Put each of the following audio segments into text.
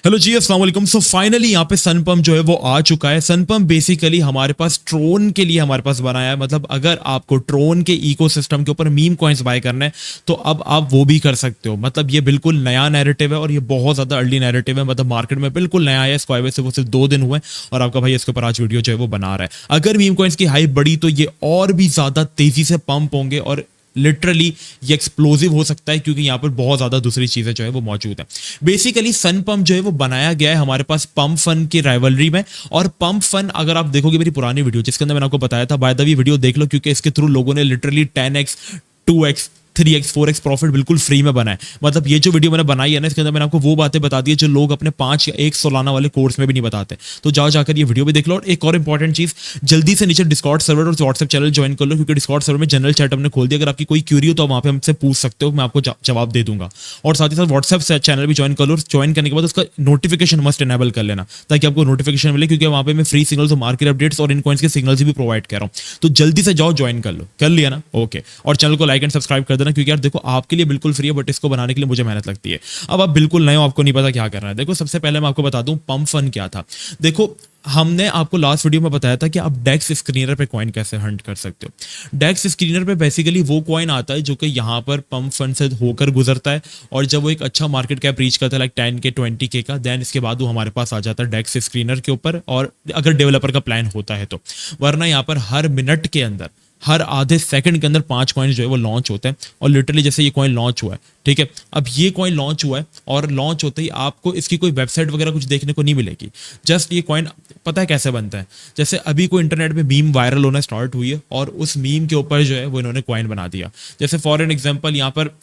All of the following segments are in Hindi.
हेलो जी, अस्सलाम वालेकुम। सो फाइनली यहाँ पे सनपंप जो है वो आ चुका है। सनपंप बेसिकली हमारे पास ट्रोन के लिए हमारे पास बनाया है। मतलब अगर आपको ट्रोन के इकोसिस्टम के ऊपर मीम कॉइन्स बाय करना है तो अब आप वो भी कर सकते हो। मतलब ये बिल्कुल नया नैरेटिव है और ये बहुत ज्यादा अर्ली नैरेटिव है। मतलब मार्केट में बिल्कुल नया है। इसको आए हुए से वो सिर्फ 2 दिन हुए और आपका भाई इसके ऊपर आज वीडियो जो है वो बना रहा है। अगर मीम कॉइन्स की हाइप बढ़ी तो ये और भी ज्यादा तेजी से पंप होंगे और लिटरली ये एक्सप्लोसिव हो सकता है, क्योंकि यहाँ पर बहुत ज्यादा दूसरी चीजें जो है वो मौजूद है। बेसिकली सन पंप जो है वो बनाया गया है हमारे पास पंप फन की राइवलरी में। और पंप फन अगर आप देखोगे मेरी पुरानी वीडियो जिसके अंदर मैंने आपको बताया था, बाय द वे वीडियो देख लो, क्योंकि इसके थ्रू लोगों ने literally 10x 2x 3x 4x profit बिल्कुल फ्री में बनाए। मतलब ये जो वीडियो मैंने बनाई है ना, इसके अंदर मैंने आपको वो बातें बता दी है जो लोग अपने 5 या 1 सालाना वाले कोर्स में भी नहीं बताते। तो जाओ जाकर ये वीडियो भी देख लो। और एक और इंपॉर्टेंट चीज, जल्दी से नीचे डिस्कॉर्ड सर्वर और व्हाट्सएप चैनल ज्वाइन कर लो, क्योंकि डिस्कॉर्ड सर्वर में जनरल चैट हमने खोल दिया। अगर आपकी कोई क्यूरी हो तो वहां पे हमसे पूछ सकते हो, मैं आपको जवाब दे दूंगा। और साथ ही साथ व्हाट्सएप चैनल भी ज्वाइन कर लो। ज्वाइन करने के बाद उसका नोटिफिकेशन मस्ट एनेबल कर लेना ताकि आपको नोटिफिकेशन मिले, क्योंकि वहां पे मैं फ्री सिग्नल्स और मार्केट अपडेट्स और इन कॉइन्स के सिग्नल्स भी प्रोवाइड कर रहा हूं। तो जल्दी से जाओ ज्वाइन कर लो। कर लिया ना? ओके। और चैनल को लाइक एंड सब्सक्राइब कर देना, क्योंकि यार देखो आपके लिए बिल्कुल फ्री है, बट इसको बनाने के लिए मुझे मेहनत लगती है। अब आप बिल्कुल नए हो, आपको नहीं पता क्या करना है। देखो सबसे पहले मैं आपको बता दूं पंप फन क्या था। देखो हमने आपको लास्ट वीडियो में बताया था कि आप डेक्स स्क्रीनर पे कॉइन कैसे हंट कर सकते हो। डेक्स स्क्रीनर पे बेसिकली वो कॉइन आता है जो कि यहाँ पर पंप फंड से होकर गुजरता है, और जब वो एक अच्छा मार्केट कैप रीच करता है लाइक 10K 20K का, देन इसके बाद वो हमारे पास आ जाता है डेक्स स्क्रीनर के ऊपर। और अगर डेवलपर का प्लान होता है तो, वरना यहाँ पर हर मिनट के अंदर, हर आधे सेकंड के अंदर 5 कॉइन जो है वो लॉन्च होते हैं। और लिटरली जैसे ये कॉइन लॉन्च हुआ है, ठीक है, अब ये कॉइन लॉन्च हुआ है और लॉन्च होते ही आपको इसकी कोई वेबसाइट वगैरह कुछ देखने को नहीं मिलेगी। जस्ट ये कॉइन पता है कैसे बनता है? जैसे अभी कोई इंटरनेट पे मीम वायरल होना स्टार्ट हुई है और उस मीम के ऊपर जो है वो इन्होंने कॉइन बना दिया। जैसे फॉर एन एग्जांपल यहाँ पर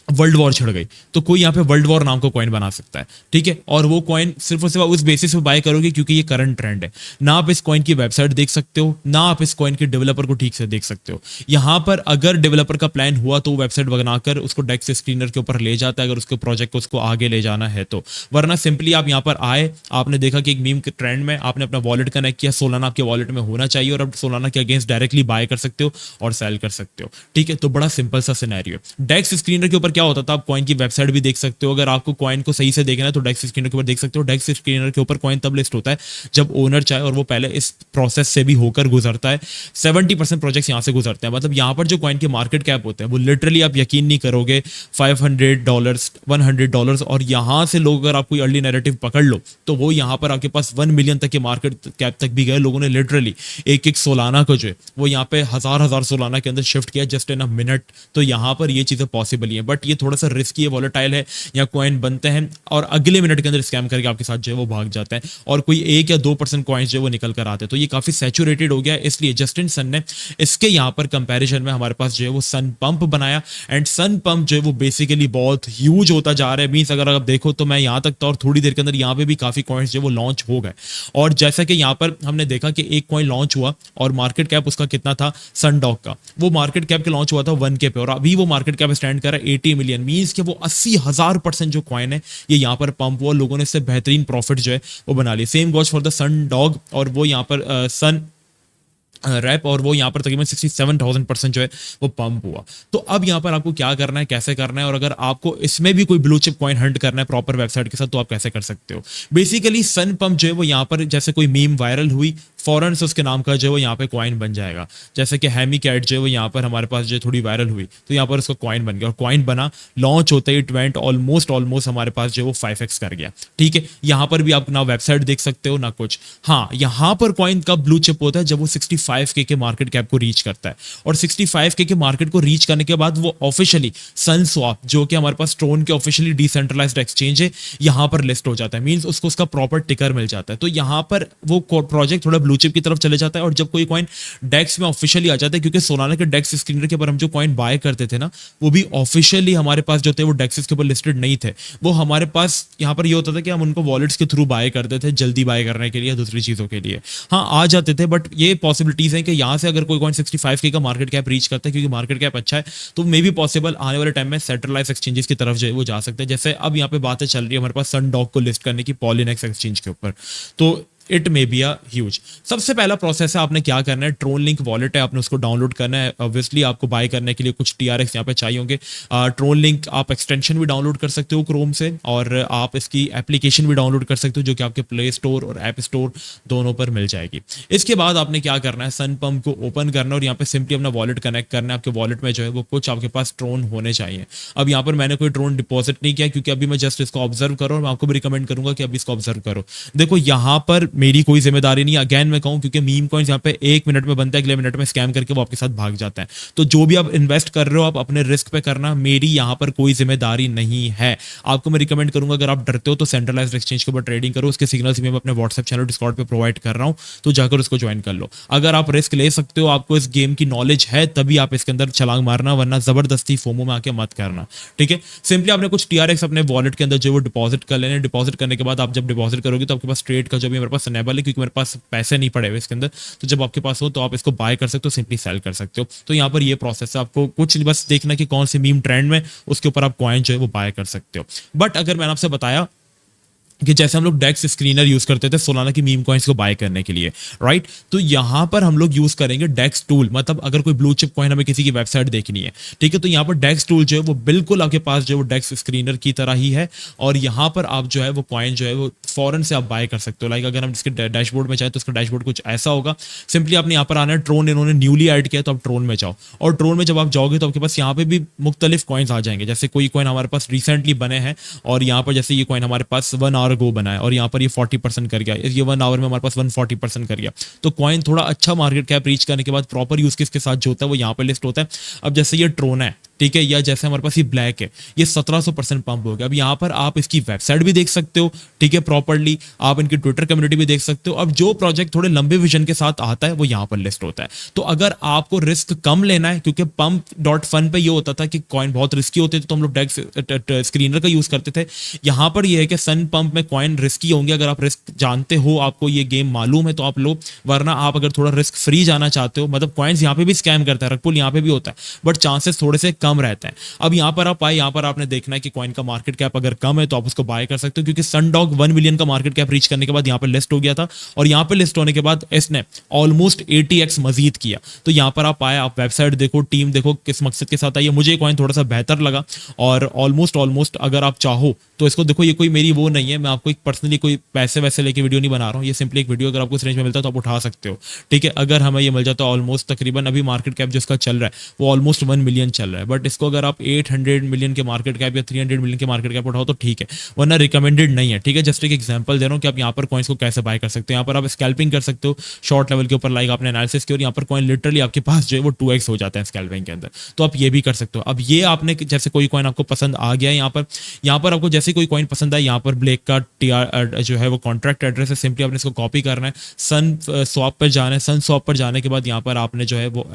वर्ल्ड वॉर छिड़ गई तो कोई यहाँ पे वर्ल्ड वॉर नाम का कॉइन बना सकता है, ठीक है। और वो कॉइन सिर्फ और सिर्फ उस बेसिस पे बाय करोगे क्योंकि ये करंट ट्रेंड है। ना आप इस कॉइन की वेबसाइट देख सकते हो, ना आप इस कॉइन के डेवलपर को ठीक से देख सकते हो। यहाँ पर अगर डेवलपर का प्लान हुआ तो वेबसाइट बनाकर उसको डेक्स स्क्रीनर के ऊपर ले जाता है, अगर उसके प्रोजेक्ट को उसको आगे ले जाना है तो। वरना सिंपली आप यहाँ पर आए, आपने देखा कि एक मीम के ट्रेंड में आपने अपना वॉलेट कनेक्ट किया, सोलाना आपके वॉलेट में होना चाहिए और अब सोलाना के अगेंस्ट डायरेक्टली बाय कर सकते हो और सेल कर सकते हो, ठीक है। तो बड़ा सिंपल सा सिनेरियो। डेक्स स्क्रीनर के ऊपर क्या होता था, आप कॉइन की वेबसाइट भी देख सकते हो। अगर आपको कॉइन को सही से देखना है तो डेक्स स्क्रीनर के ऊपर देख सकते हो। डेक्स स्क्रीनर के ऊपर कॉइन तब लिस्ट होता है जब ओनर चाहे, और वो पहले इस प्रोसेस से भी होकर गुजरता है। 70% प्रोजेक्ट्स यहां से गुजरते हैं। मतलब यहां पर जो कॉइन के मार्केट कैप होते हैं वो लिटरली आप यकीन नहीं करोगे $500 $100। और यहां से लोग, अगर आप कोई अर्ली नैरेटिव पकड़ लो तो वो यहां पर आपके पास 1 मिलियन तक के मार्केट कैप तक भी गए। लोगों ने लिटरली एक सोलाना को जो है वो यहाँ पे हजार सोलाना के अंदर शिफ्ट किया जस्ट इन अ मिनट। तो यहाँ पर ये चीजें पॉसिबल ही है, बट ये थोड़ा सा रिस्की है, वॉलेटाइल है। या कॉइन बनते हैं और अगले मिनट के अंदर स्कैम करके आपके साथ जो है वो भाग जाते हैं, और कोई 1 या 2% कॉइन्स जो है वो निकल कर आते हैं। तो ये काफी सैचुरेटेड हो गया है, इसलिए जस्टिन सन ने इसके यहाँ पर कंपैरिजन में हमारे पास जो है वो सन पंप बनाया। एंड सन पंप जो है वो बेसिकली बहुत ह्यूज होता जा रहा है। मींस अगर आप देखो तो मैं यहाँ तक था, और थोड़ी देर के अंदर यहाँ पे भी काफी कॉइन्स जो है वो लॉन्च हो गए। और जैसा कि यहाँ पर हमने देखा कि एक कॉइन लॉन्च हुआ और मार्केट कैप उसका कितना था, सनडॉग का, वो मार्केट कैप के लॉन्च हुआ था 1K पे, और अभी वो मार्केट कैप स्टैंड कर रहा है 80 मिलियन। मींस कि वो 80,000% जो कॉइन है ये यहाँ पर पंप हुआ, लोगों ने इससे बेहतरीन प्रॉफिट जो है वो बना लिया। Same goes for the sun dog, और वो यहाँ पर सन रैप, और वो यहाँ पर तकरीबन 67,000% जो है वो पंप हुआ। तो अब यहाँ पर आपको क्या करना है, कैसे करना है, और अगर आपको इसमें भी कोई ब्लू चिप कॉइन हंट करना है प्रॉपर वेबसाइट के साथ तो आप कैसे कर सकते हो। बेसिकली सन पंप जो है वो यहाँ पर जैसे कोई मीम वायरल हुई, फौरन से उसके नाम का जो है वो यहाँ पे कॉइन बन जाएगा। जैसे कि हैमी कैट जो है वो यहाँ पर हमारे पास जो थोड़ी वायरल हुई तो यहाँ पर उसका कॉइन बन गया, और कॉइन बना, लॉन्च होते ही इट वेंट ऑलमोस्ट हमारे पास जो है वो 5x कर गया, ठीक है। यहाँ पर भी आप ना वेबसाइट देख सकते हो ना कुछ। हाँ, यहाँ पर कॉइन का ब्लू चिप होता है जब वो 65K के मार्केट कैप को रीच करता है, और 65K के मार्केट को रीच करने के बाद वो ऑफिशियली सन स्वैप, जो कि हमारे पास ट्रोन के ऑफिशियली डिसेंट्रलाइज्ड एक्सचेंज है, यहाँ पर लिस्ट हो जाता है। मींस उसको उसका प्रॉपर टिकर मिल जाता है। तो यहाँ पर वो प्रोजेक्ट थोड़ा ब्लू चिप की तरफ चले जाता है। और जब कोई कॉइन डेक्स में ऑफिशियली आ जाता है, क्योंकि सोलाना के डेक्स स्क्रीनर के ऊपर हम जो कॉइन बाय करते थे ना, वो भी ऑफिशियली हमारे पास जो थे वो डेक्स के ऊपर लिस्टेड नहीं थे। वो हमारे पास यहाँ पर ये होता था कि हम उनको वॉलेट्स के थ्रू बाय करते थे, जल्दी बाय करने के लिए, दूसरी चीजों के लिए। हाँ, आ जाते थे, बट ये पॉसिबिलिटीज है कि यहाँ से अगर कोई कॉइन 65K का मार्केट कैप रीच करता है, क्योंकि मार्केट कैप अच्छा है, तो मे बी पॉसिबल आने वाले टाइम में सेंट्रलाइज एक्सचेंजेस की तरफ जो है वो जा सकते हैं। जैसे अब यहाँ पे बातें चल रही है हमारे पास सन डॉग को लिस्ट करने की पॉलिनेक्स एक्सचेंज के ऊपर। तो it may be a huge. सबसे पहला प्रोसेस है, आपने क्या करना है, ट्रोन लिंक वॉलेट है, आपने उसको डाउनलोड करना है। ऑब्वियसली आपको बाय करने के लिए कुछ TRX यहाँ पे चाहिए होंगे। ट्रोन लिंक आप एक्सटेंशन भी डाउनलोड कर सकते हो क्रोम से, और आप इसकी एप्लीकेशन भी डाउनलोड कर सकते हो जो कि आपके प्ले स्टोर और ऐप स्टोर दोनों पर मिल जाएगी। इसके बाद आपने क्या करना है, सन पंप को ओपन करना और यहाँ पे सिंपली अपना वॉलेट कनेक्ट करना है। आपके वॉलेट में जो है वो कुछ आपके पास ट्रोन होने चाहिए। अब यहाँ पर मैंने कोई ट्रोन डिपॉजिट नहीं किया क्योंकि अभी मैं जस्ट इसको ऑब्जर्व करो, और मैं आपको भी रिकमेंड करूंगा कि अभी इसको ऑब्जर्व करो। देखो यहाँ पर मेरी कोई जिम्मेदारी नहीं, अगेन मैं कहूँ, क्योंकि मीम कॉइन्स यहाँ पे 1 मिनट में बनता है, अगले मिनट में स्कैम करके वो आपके साथ भाग जाता है। तो जो भी आप इन्वेस्ट कर रहे हो आप अपने रिस्क पे करना, मेरी यहाँ पर कोई जिम्मेदारी नहीं है। आपको मैं रिकमेंड करूंगा, अगर आप डरते हो तो सेंट्रलाइज्ड एक्सचेंज के ऊपर ट्रेडिंग करो। उसके सिग्नल्स भी मैं अपने व्हाट्सएप चैनल डिस्कॉर्ड पे प्रोवाइड कर रहा हूँ, तो जाकर उसको ज्वाइन कर लो। अगर आप रिस्क ले सकते हो, आपको इस गेम की नॉलेज है, तभी आप इसके अंदर छलांग मारना, वरना जबरदस्ती फोमो में आके मत करना। ठीक है, सिंपली आपने कुछ TRX अपने वॉलेट के अंदर जो वो डिपॉजिट कर लेने। डिपॉजिट करने के बाद आप जब डिपॉजिट करोगे तो आपके पास ट्रेड का जो भी मेरे पास अनेबल है, क्योंकि मेरे पास पैसे नहीं पड़े हुए इसके अंदर, तो जब आपके पास हो तो आप इसको बाय कर सकते हो, सिंपली सेल कर सकते हो। तो यहाँ पर ये प्रोसेस है, आपको कुछ बस देखना कि कौन सी मीम ट्रेंड में, उसके ऊपर आप कॉइन जो है वो बाय कर सकते हो। बट अगर मैंने आपसे बताया कि जैसे हम लोग डेक्स स्क्रीनर यूज करते थे सोलाना की मीम कॉइन्स को बाय करने के लिए, राइट, तो यहां पर हम लोग यूज करेंगे डेक्स टूल। मतलब अगर कोई ब्लू चिप कॉइन हमें किसी की वेबसाइट देखनी है, ठीक है, तो यहां पर डेक्स टूल जो है वो बिल्कुल आपके पास जो है वो डेक्स स्क्रीनर की तरह ही है, और यहां पर आप जो है वो कॉइन जो है वो फॉरन से आप बाय कर सकते हो। लाइक अगर हम इसके डैशबोर्ड में जाए तो इसका डैशबोर्ड कुछ ऐसा होगा। सिंपली आपने यहाँ पर आना है, ट्रोन इन्होंने न्यूली ऐड किया तो आप ट्रोन में जाओ, और ट्रोन में जब आप जाओगे तो आपके पास यहाँ पे भी मुख्तलिफ कॉइन्स आ जाएंगे। जैसे कोई कॉइन हमारे पास रिसेंटली बने हैं, और यहाँ पर जैसे ये कॉइन हमारे पास 1 आवर गो बना है, और यहाँ पर ये 40% कर गया, ये 1 आवर में हमारे पास 140% कर गया। तो कॉइन थोड़ा अच्छा मार्केट कैप रीच करने के बाद प्रॉपर यूज केस के साथ जो होता है वो यहाँ पर लिस्ट होता है। अब जैसे ये ट्रोन है, ठीक है, या जैसे हमारे पास ये ब्लैक है, ये 1700% पंप हो गया। अब यहाँ पर आप इसकी वेबसाइट भी देख सकते हो, ठीक है, प्रॉपर्ली आप इनकी ट्विटर कम्युनिटी भी देख सकते हो। अब जो प्रोजेक्ट थोड़े लंबे विजन के साथ आता है वो यहाँ पर लिस्ट होता है। तो अगर आपको रिस्क कम लेना है, क्योंकि pump.fun पे ये होता था कि कॉइन बहुत रिस्की होते थे तो हम लोग डेक्स स्क्रीनर का यूज करते थे। यहाँ पर ये है कि सन पंप में कॉइन रिस्की होंगे। अगर आप रिस्क जानते हो, आपको ये गेम मालूम है तो आप लो, वरना आप अगर थोड़ा रिस्क फ्री जाना चाहते हो, मतलब कॉइन्स यहाँ पे भी स्कैम करता है, रगपुल यहाँ पे भी होता है, बट चांसेस थोड़े से कम रहते हैं। अब यहां पर आप आए, यहां पर आपने देखना है कि कॉइन का मार्केट कैप अगर कम है तो आप उसको बाय कर सकते हो, क्योंकि सनडॉग 1 मिलियन का मार्केट कैप रीच करने के बाद यहां पर लिस्ट हो गया था, और यहां पर लिस्ट होने के बाद इसने ऑलमोस्ट 80x मजीद किया। तो यहां पर आप आए, आप वेबसाइट देखो, टीम देखो, किस मकसद के साथ आई है। मुझे कॉइन थोड़ा सा बेहतर लगा, और ऑलमोस्ट अगर आप चाहो तो इसको देखो, ये कोई मेरी वो नहीं है, मैं आपको एक पर्सनली कोई पैसे वैसे लेके वीडियो नहीं बना रहा हूँ, ये सिंपली एक वीडियो, अगर आपको इस रेंज में मिलता है तो आप उठा सकते हो। ठीक है, अगर हमें ये मिल जाता है ऑलमोस्ट तकरीबन अभी मार्केट कैप जिसका चल रहा है वो ऑलमोस्ट 1 मिलियन चल रहा है, बट इसको अगर आप 800 मिलियन के मार्केट कैप या 300 मिलियन के मार्केट कैप उठाओ तो ठीक है, वरना रिकमेंडेड नहीं है। ठीक है, जस्ट एक एग्जांपल दे रहा हूँ कि आप यहाँ पर कॉइन्स को कैसे बाय कर सकते हो। यहाँ पर आप स्कैल्पिंग कर सकते हो शॉर्ट लेवल के ऊपर, लाइक आपने एनालिसिस किया, और यहाँ पर कॉइन लिटरली आपके पास जो है वो 2x हो जाता है स्कैल्पिंग के अंदर, तो आप ये भी कर सकते हो। अब ये आपने जैसे कोई कॉइन आपको पसंद आ गया है, यहाँ पर आपको जैसे कोई कॉइन पसंद आए, यहाँ पर ब्लेक का TR जो है वो कॉन्ट्रैक्ट एड्रेस है, सिंपली आपने इसको कॉपी करना है, सन स्वैप पर जाना है। सन स्वैप पर जाने के बाद यहाँ पर आपने जो है वो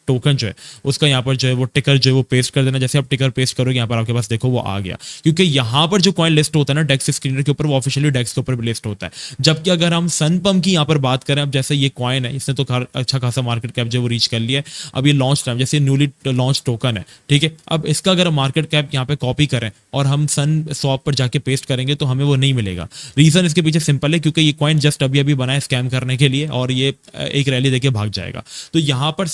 टोकन जो है उसका यहाँ पर जो है वो टिकर जो है वो पेस्ट कर देना। जैसे आप टिकर पेस्ट करोगे यहाँ पर आपके पास देखो वो आ गया, क्योंकि यहाँ पर जो कॉइन लिस्ट होता है ना डेक्स स्क्रीनर के ऊपर, वो ऑफिशियली डेक्स के ऊपर भी लिस्ट होता है। जबकि अगर हम सन पंप की यहाँ पर बात करें, अब जैसे ये कॉइन है, इसने तो अच्छा खासा मार्केट कैप जो वो रीच कर लिया है। अब ये लॉन्च टाइम, जैसे न्यूली लॉन्च टोकन है, ठीक है, अब इसका अगर मार्केट कैप यहाँ पे कॉपी करें और हम सन स्वैप पर जाके पेस्ट करेंगे तो हमें वो नहीं मिलेगा। रीजन इसके पीछे सिंपल है, क्योंकि ये कॉइन जस्ट अभी अभी बना है स्कैम करने के लिए, और ये एक रैली देके भाग जाएगा। तो यहाँ पर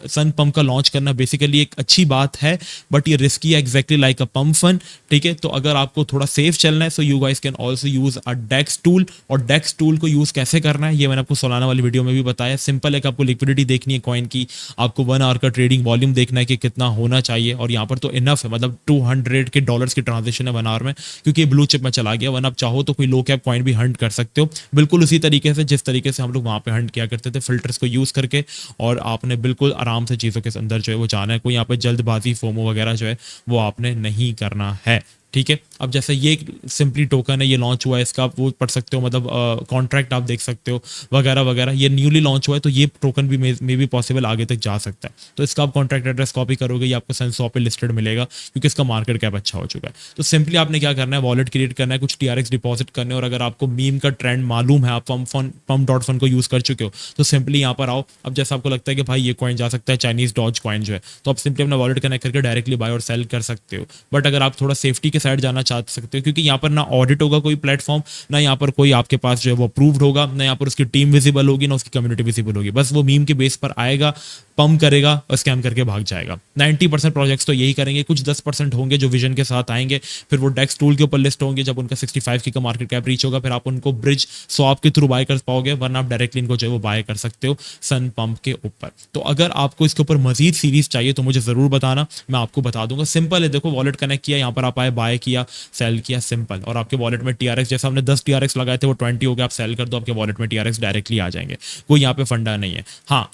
सन पंप का लॉन्च करना बेसिकली एक अच्छी बात है, बट ये रिस्की है, exactly like a pump fun. ठीक है, तो अगर आपको थोड़ा सेफ चलना है, so you guys can also use a dex tool. और डेक्स टूल को यूज कैसे करना है ये मैंने आपको सोलाना वाली वीडियो में भी बताया। सिंपल है कि आपको लिक्विडिटी देखनी है कॉइन की, आपको 1 आवर का ट्रेडिंग वॉल्यूम देखना है कि कितना होना चाहिए, और यहाँ पर तो इनफ है, मतलब $200 के डॉलर्स की ट्रांजेक्शन है 1 आवर में, क्योंकि ब्लू चिप में चला गया। वरना आप चाहो तो कोई लो कैप कॉइन भी हंट कर सकते हो, बिल्कुल उसी तरीके से जिस तरीके से हम लोग वहां पे हंट किया करते थे, फिल्टर्स को यूज करके। और आपने बिल्कुल आराम से चीजों के अंदर जो है वो जाना है, कोई यहाँ पे जल्दबाजी फोमो वगैरह जो है वो आपने नहीं करना है। ठीक है, अब जैसे ये सिंपली टोकन है, ये लॉन्च हुआ है, इसका आप वो पढ़ सकते हो, मतलब कॉन्ट्रैक्ट आप देख सकते हो वगैरह वगैरह। ये न्यूली लॉन्च हुआ है तो ये टोकन भी मे भी पॉसिबल आगे तक जा सकता है। तो इसका आप कॉन्ट्रैक्ट एड्रेस कॉपी करोगे, ये आपको सनसॉप पे लिस्टेड मिलेगा, क्योंकि इसका मार्केट कैप अच्छा हो चुका है। तो सिंपली आपने क्या करना है, वॉलेट क्रिएट करना है, कुछ TRX डिपॉजिट करने, और अगर आपको मीम का ट्रेंड मालूम है, आप pump.fun को यूज कर चुके हो, तो सिंपली यहाँ पर आओ। अब जैसे आपको लगता है कि भाई ये कॉइन जा सकता है, चाइनीज डॉज कॉइन जो है, तो आप सिंपली अपना वॉलेट कनेक्ट करके डायरेक्टली बाय और सेल कर सकते हो। बट अगर आप थोड़ा सेफ्टी के साइड जाना चाह सकते हो, क्योंकि यहाँ पर ना ऑडिट होगा कोई प्लेटफॉर्म, ना यहाँ पर कोई आपके पास जो है वो अप्रूव्ड होगा, ना यहाँ पर उसकी टीम विजिबल होगी, ना उसकी कम्युनिटी विजिबल होगी। बस वो मीम के बेस पर आएगा, पम्प करेगा और स्कैम करके भाग जाएगा। 90% प्रोजेक्ट्स तो यही करेंगे, कुछ 10% होंगे जो विजन के साथ आएंगे, फिर वो डेक्स टूल के ऊपर लिस्ट होंगे। जब उनका 65 का मार्केट कैप रीच होगा, फिर आप उनको ब्रिज स्वैप के थ्रू बाय कर पाओगे, वरना आप डायरेक्टली इनको जो है वो बाय कर सकते हो सन पंप के ऊपर। तो अगर आपको इसके ऊपर मजीद सीरीज चाहिए तो मुझे जरूर बताना, मैं आपको बता दूंगा। सिंपल है, देखो वॉलेट कनेक्ट किया, यहाँ पर आप आए, बाय किया, सेल किया, सिंपल। और आपके वॉलेट में टीआरएक्स, जैसा हमने 10 टीआरएक्स लगाए थे वो 20 हो गया, आप सेल कर दो, आपके वॉलेट में टीआरएक्स डायरेक्टली आ जाएंगे। कोई यहाँ पे फंडा नहीं है। हाँ,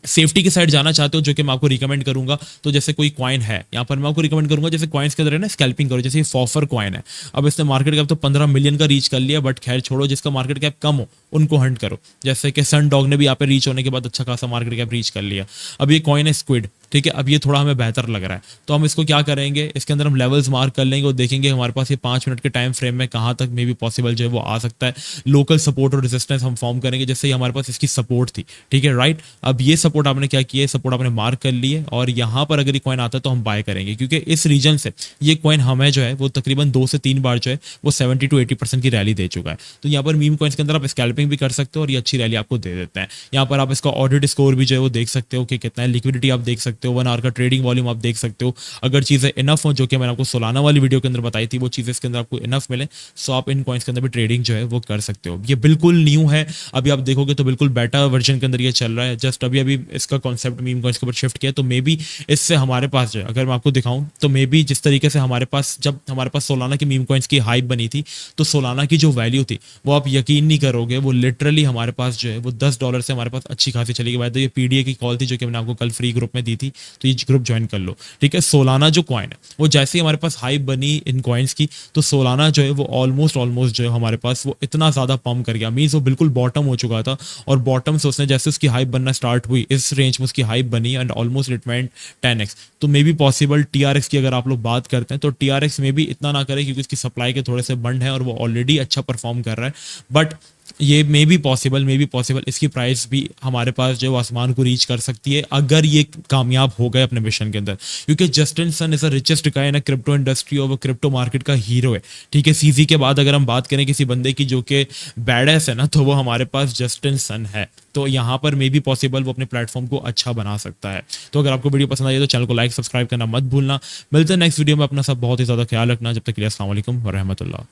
सेफ्टी के साइड जाना चाहते हो, जो कि मैं आपको रिकमेंड करूंगा, तो जैसे कोई कॉइन है, यहाँ पर मैं आपको रिकमेंड करूंगा जैसे कॉइन्स के अंदर है ना, स्कैल्पिंग करो। जैसे ये फॉफर कॉइन है, अब इसने मार्केट कैप तो 15 मिलियन का रीच कर लिया, बट खैर छोड़ो, जिसका मार्केट कैप कम हो उनको हंट करो। जैसे कि सन डॉग ने भी यहाँ पे रीच होने के बाद अच्छा खासा मार्केट कैप रीच कर लिया। अब ये कॉइन है स्क्विड, ठीक है, अब ये थोड़ा हमें बेहतर लग रहा है, तो हम इसको क्या करेंगे, इसके अंदर हम लेवल्स मार्क कर लेंगे और देखेंगे हमारे पास ये 5 मिनट के टाइम फ्रेम में कहाँ तक मे बी पॉसिबल जो है वो आ सकता है। लोकल सपोर्ट और रेजिस्टेंस हम फॉर्म करेंगे, जैसे हमारे पास इसकी सपोर्ट थी, ठीक है, राइट। अब ये सपोर्ट आपने क्या किया, सपोर्ट आपने मार्क कर लिए, और यहाँ पर अगर ये कॉइन आता है तो हम बाय करेंगे, क्योंकि इस रीजन से ये कॉइन हमें जो है वो तकरीबन 2 से 3 बार जो है वो 70 to 80% की रैली दे चुका है। तो यहाँ पर मीम कॉइन्स के अंदर आप स्कैल्पिंग भी कर सकते हो और ये अच्छी रैली आपको दे देते हैं। यहाँ पर आप इसका ऑडिट स्कोर भी जो है वो देख सकते हो कि कितना है, लिक्विडिटी आप देख सकते हो, 1 आवर का ट्रेडिंग वॉल्यूम आप देख सकते हो। अगर चीज़ें इनफ हो, जो कि मैंने आपको सोलाना वाली वीडियो के अंदर बताई थी, वो चीज़ें इसके अंदर आपको इनफ मिले, सो आप इन कॉइन्स के अंदर भी ट्रेडिंग जो है वो कर सकते हो। ये बिल्कुल न्यू है, अभी आप देखोगे तो बिल्कुल बेटा वर्जन के अंदर ये चल रहा है। जस्ट अभी अभी इसका कॉन्सेप्ट मीम कॉइन्स के ऊपर शिफ्ट किया, तो मे बी इससे हमारे पास जो है, अगर मैं आपको दिखाऊं तो मे बी जिस तरीके से हमारे पास, जब हमारे पास सोलाना की मीम कॉइन्स की हाइप बनी थी, तो सोलाना की जो वैल्यू थी वो आप यकीन नहीं करोगे, वो लिटरली हमारे पास जो है वो $10 से हमारे पास अच्छी खासी चली गई। ये पीडीए की कॉल थी जो कि मैंने आपको कल फ्री ग्रुप में दी थी, तो ये ग्रुप ज्वाइन कर लो, ठीक है। सोलाना जो कॉइन है वो जैसे ही हमारे पास हाइप बनी इन कॉइन्स की, तो सोलाना जो है वो ऑलमोस्ट जो है हमारे पास वो इतना ज्यादा पंप कर गया, मींस वो बिल्कुल बॉटम हो चुका था, और बॉटम से उसने जैसे उसकी हाइप बनना स्टार्ट हुई, इस रेंज में उसकी हाइप बनी and almost it went 10x। तो मे बी पॉसिबल टीआरएक्स की अगर आप लोग बात करते हैं तो टीआरएक्स में भी इतना ना करे, क्योंकि उसकी सप्लाई के थोड़े से बंड है और वो ऑलरेडी अच्छा परफॉर्म कर रहा है, बट ये मे बी पॉसिबल इसकी प्राइस भी हमारे पास जो आसमान को रीच कर सकती है, अगर ये कामयाब हो गए अपने मिशन के अंदर। क्योंकि Justin Sun is a richest guy in crypto industry और वो क्रिप्टो मार्केट का हीरो है, ठीक है। सीजी के बाद अगर हम बात करें किसी बंदे की जो कि बैडएस है ना, तो वो हमारे पास जस्टिन सन है। तो यहाँ पर मे बी पॉसिबल वो अपने प्लेटफॉर्म को अच्छा बना सकता है। तो अगर आपको वीडियो पसंद आई तो चैनल को लाइक सब्सक्राइब करना मत भूलना। मिलते हैं नेक्स्ट वीडियो में, अपना सब बहुत ही ज़्यादा ख्याल रखना। जब तक के लिए अस्सलाम वालेकुम व रहमतुल्लाह।